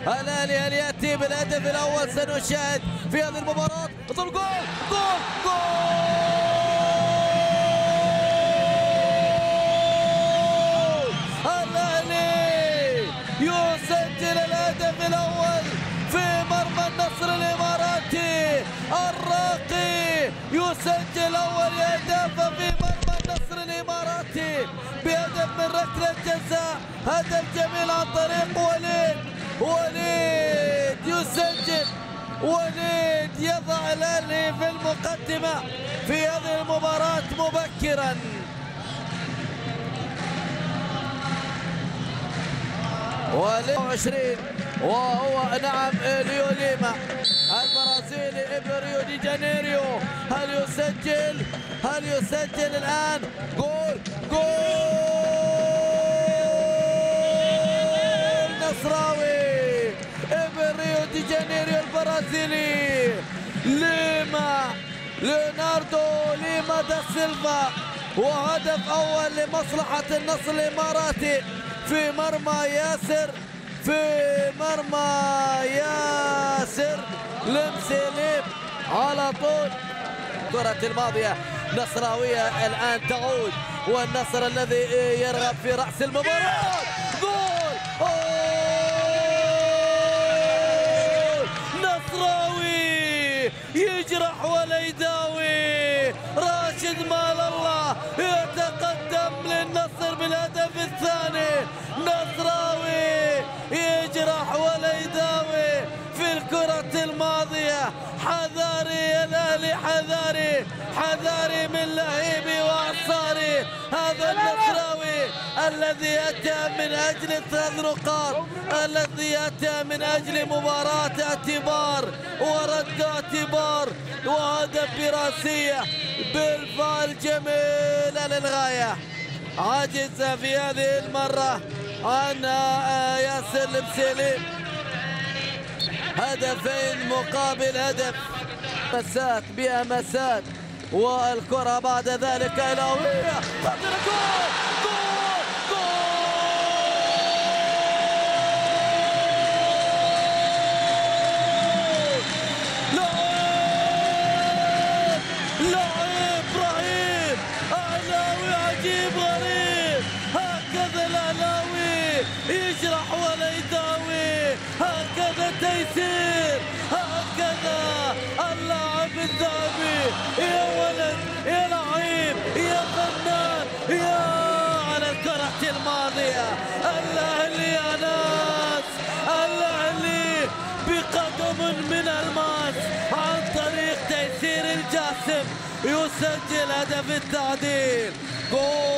الاهلي هل ياتي بالهدف الاول؟ سنشاهد في هذه المباراه. جول جول جول الاهلي يسجل الهدف الاول في مرمى النصر الاماراتي. الراقي يسجل اول هدف في مرمى النصر الاماراتي بهدف من ركله جزاء. هدف جميل عن طريق وليد يسجل. وليد يضع الاهلي في المقدمه في هذه المباراه مبكرا. وليد 20 وهو نعم ليو ليما البرازيلي ابن ريو دي جانيريو. هل يسجل الان؟ جول نصراوي ابن ريو دي جانيريو البرازيلي. ليوناردو ليما دا سيلفا، وهدف اول لمصلحه النصر الاماراتي في مرمى ياسر لمسليم على طول. الكرة الماضية نصراوية الآن تعود، والنصر الذي يرغب في رأس المباراة. جول نصراوي يجرح ولا يداوي. راشد مال الله يتقدم للنصر بالهدف الثاني. نصراوي يجرح ولا يداوي في الكرة الماضية. حذاري الأهلي، حذاري من لهيبي وأنصاري. هذا النصراوي الذي أتى من أجل 3 نقاط، الذي أتى من أجل مباراة اعتبار ورد اعتبار وهدف براسية بالفعل جميلة للغاية. عجز في هذه المرة عن ياسر المسيلي. هدفين مقابل هدف، مسات بأمسات، والكرة بعد ذلك إلى هوية. لاعب رهيب أهلاوي عجيب غريب. هكذا الأهلاوي يجرح ولا يداوي، هكذا تيسير، هكذا اللاعب الذهبي. يا ولد يا لعيب يا فنان يا على الكرة الماضية. الأهلي يا ناس، الأهلي بقدم من الماس عن طريق تيسير الجاسم يسجل هدف التعديل. جول